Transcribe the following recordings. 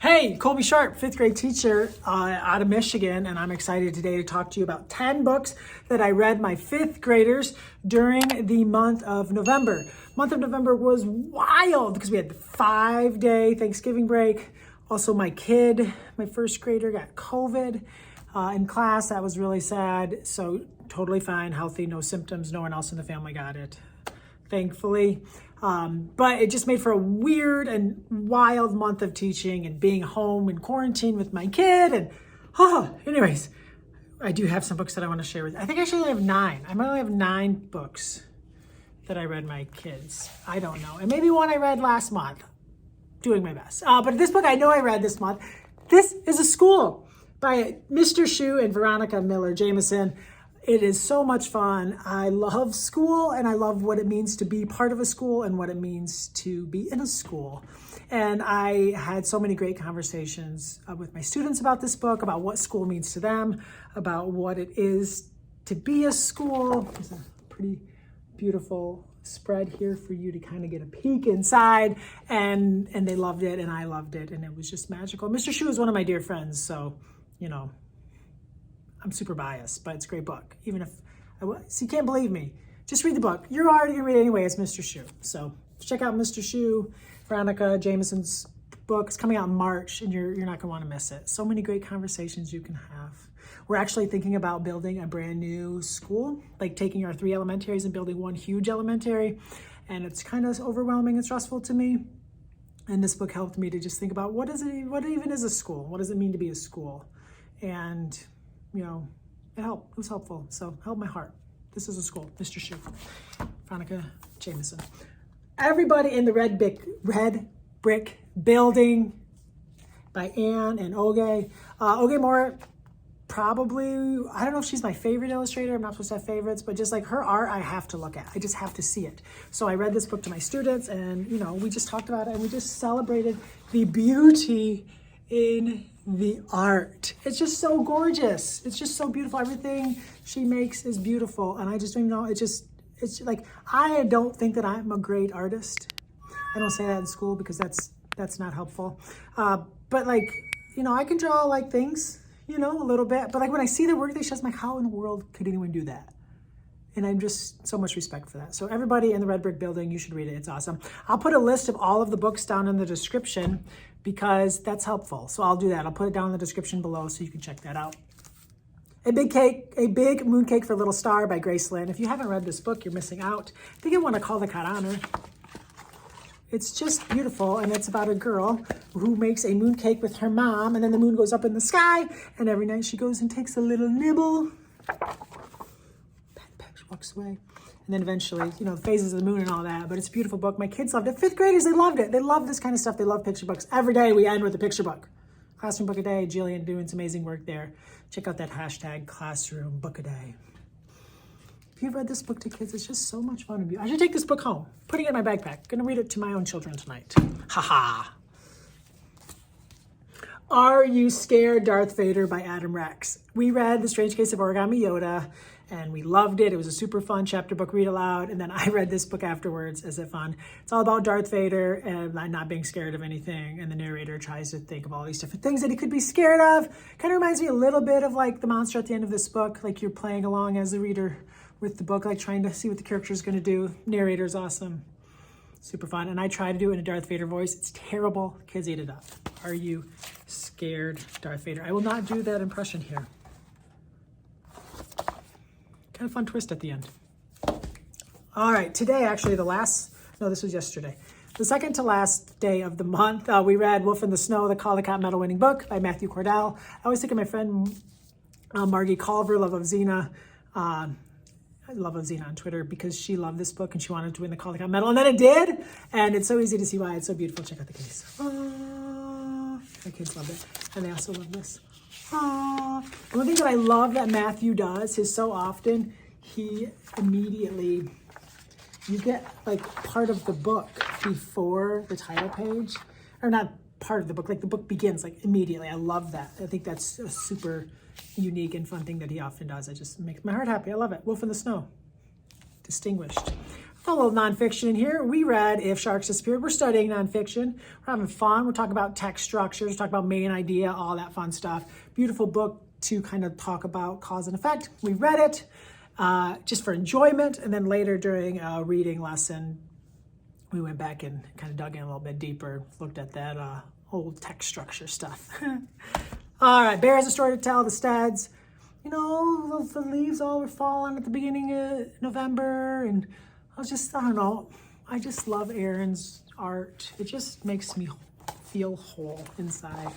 Hey, Colby Sharp, fifth grade teacher out of Michigan, and I'm excited today to talk to you about 10 books that I read my fifth graders during the month of November. Month of November was wild because we had the 5-day Thanksgiving break. Also, my first grader, got COVID in class. That was really sad. So totally fine, healthy, no symptoms. No one else in the family got it, thankfully. But it just made for a weird and wild month of teaching and being home in quarantine with my kid. And anyways, I do have some books that I want to share with you. I think I actually have 9. I might only have 9 books that I read my kids. I don't know. And maybe one I read last month. Doing my best. But this book I know I read this month. This is A School by Mr. Shu and Veronica Miller Jameson. It is so much fun. I love school and I love what it means to be part of a school and what it means to be in a school. And I had so many great conversations with my students about this book, about what school means to them, about what it is to be a school. There's a pretty beautiful spread here for you to kind of get a peek inside, and they loved it and I loved it, and it was just magical. Mr. Shu is one of my dear friends, so I'm super biased, but it's a great book. Even if you can't believe me, just read the book. You're already gonna read it anyway. It's Mr. Shu, so check out Mr. Shu, Veronica Jameson's book. It's coming out in March, and you're not gonna want to miss it. So many great conversations you can have. We're actually thinking about building a brand new school, like taking our 3 elementaries and building one huge elementary. And it's kind of overwhelming and stressful to me. And this book helped me to just think about what even is a school? What does it mean to be a school? And it helped. It was helpful. So helped my heart. This is a school. Mr. Shu, Veronica Jameson. Everybody in the Red Brick Building by Anne and Oge. Oge Moore, probably, I don't know if she's my favorite illustrator. I'm not supposed to have favorites, but just like her art, I have to look at. I just have to see it. So I read this book to my students, and we just talked about it, and we just celebrated the beauty in the art. It's just so gorgeous. It's just so beautiful. Everything she makes is beautiful, and I just don't even know. It's like, I don't think that I'm a great artist. I don't say that in school because that's not helpful. But like, I can draw like things, a little bit. But like when I see the work that she does, I'm like, how in the world could anyone do that? And I'm just so much respect for that. So everybody in the Red Brick Building, you should read it. It's awesome. I'll put a list of all of the books down in the description because that's helpful. So I'll do that. I'll put it down in the description below so you can check that out. A Big Moon Cake for Little Star by Grace Lynn. If you haven't read this book, you're missing out. I think I want to call the cat honor. It's just beautiful, and it's about a girl who makes a moon cake with her mom, and then the moon goes up in the sky, and every night she goes and takes a little nibble. She walks away. And then eventually, the phases of the moon and all that, but it's a beautiful book. My kids loved it. 5th graders, they loved it. They love this kind of stuff. They love picture books. Every day we end with a picture book. Classroom Book a Day. Jillian doing some amazing work there. Check out that hashtag Classroom Book a Day. If you've read this book to kids, it's just so much fun to be. I should take this book home, putting it in my backpack. Gonna read it to my own children tonight. Haha. Are You Scared, Darth Vader by Adam Rex. We read The Strange Case of Origami Yoda, and we loved it. It was a super fun chapter book, read aloud. And then I read this book afterwards. Is it fun? It's all about Darth Vader and not being scared of anything. And the narrator tries to think of all these different things that he could be scared of. Kind of reminds me a little bit of like the monster at the end of this book. Like you're playing along as the reader with the book, like trying to see what the character is going to do. Narrator's awesome. Super fun. And I try to do it in a Darth Vader voice. It's terrible. Kids eat it up. Are you scared, Darth Vader? I will not do that impression here. Kind of fun twist at the end. All right, today actually this was yesterday. The second to last day of the month, we read Wolf in the Snow, the Call the Cat Medal winning book by Matthew Cordell. I always think of my friend Margie Culver, Love of Xena. I love Xena on Twitter because she loved this book and she wanted to win the Call the Cat Medal, and then it did. And it's so easy to see why. It's so beautiful. Check out the case. My kids love it, and they also love this. One thing that I love that Matthew does is so often he immediately, you get like part of the book before the title page, or not part of the book, like the book begins like immediately. I love that. I think that's a super unique and fun thing that he often does. It just makes my heart happy. I love it. Wolf in the Snow. Distinguished. A little nonfiction in here. We read If Sharks Disappeared. We're studying nonfiction. We're having fun. We're talking about text structures, we're talking about main idea, all that fun stuff. Beautiful book to kind of talk about cause and effect. We read it just for enjoyment, and then later during a reading lesson, we went back and kind of dug in a little bit deeper, looked at that old text structure stuff. All right, Bear has a story to tell, the Steads. You know, the leaves all were falling at the beginning of November, and I don't know. I just love Aaron's art. It just makes me feel whole inside.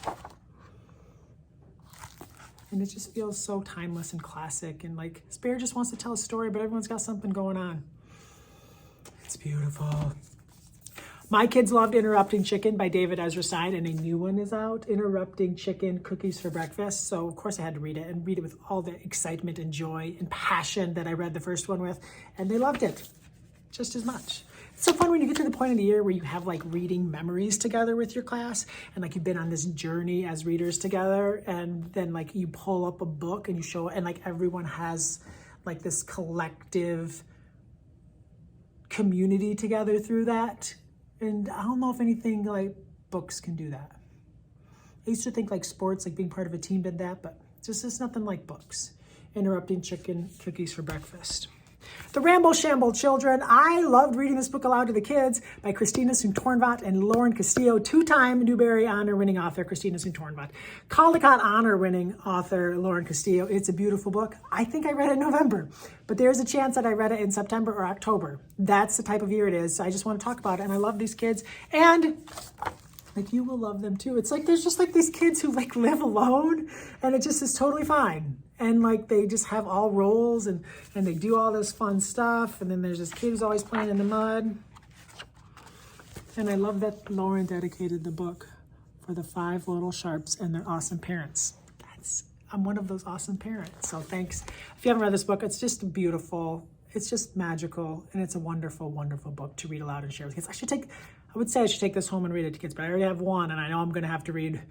And it just feels so timeless and classic. And like, Bear just wants to tell a story, but everyone's got something going on. It's beautiful. My kids loved Interrupting Chicken by David Ezra Stein, and a new one is out, Interrupting Chicken Cookies for Breakfast. So of course I had to read it, and read it with all the excitement and joy and passion that I read the first one with, and they loved it just as much. It's so fun when you get to the point of the year where you have like reading memories together with your class, and like you've been on this journey as readers together, and then like you pull up a book and you show it, and like everyone has like this collective community together through that. And I don't know if anything like books can do that. I used to think like sports, like being part of a team did that, but it's nothing like books. Interrupting Chicken Cookies for Breakfast. The Ramble Shambles Children. I loved reading this book aloud to the kids by Christina Soon-Tornvat and Lauren Castillo, two-time Newbery Honor-winning author Christina Soon-Tornvat, Caldecott Honor-winning author Lauren Castillo. It's a beautiful book. I think I read it in November, but there's a chance that I read it in September or October. That's the type of year it is. So I just want to talk about it, and I love these kids, and like you will love them too. It's like there's just like these kids who like live alone, and it just is totally fine. And like they just have all roles, and they do all this fun stuff. And then there's this kid who's always playing in the mud. And I love that Lauren dedicated the book for the 5 little sharps and their awesome parents. I'm one of those awesome parents. So thanks. If you haven't read this book, it's just beautiful. It's just magical, and it's a wonderful, wonderful book to read aloud and share with kids. I would say I should take this home and read it to kids, but I already have one, and I know I'm going to have to read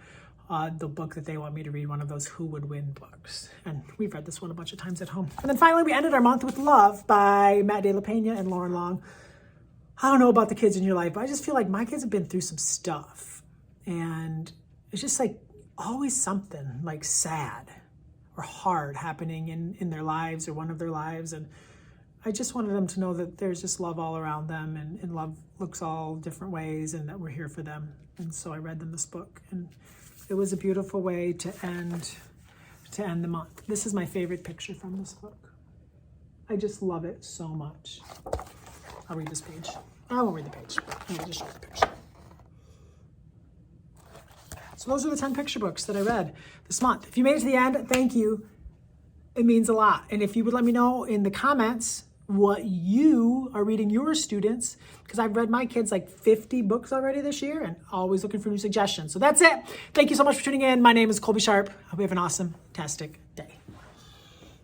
the book that they want me to read, one of those Who Would Win books. And we've read this one a bunch of times at home. And then finally, we ended our month with Love by Matt De La Pena and Lauren Long. I don't know about the kids in your life, but I just feel like my kids have been through some stuff. And it's just like always something like sad or hard happening in their lives or one of their lives. And I just wanted them to know that there's just love all around them, and love looks all different ways, and that we're here for them. And so I read them this book, and it was a beautiful way to end the month. This is my favorite picture from this book. I just love it so much. I'll read this page. I won't read the page. I'll just show the picture. So those are the 10 picture books that I read this month. If you made it to the end, thank you. It means a lot. And if you would let me know in the comments what you are reading your students, because I've read my kids like 50 books already this year, and always looking for new suggestions. So that's it. Thank you so much for tuning in. My name is Colby Sharp. I hope you have an awesome, fantastic day.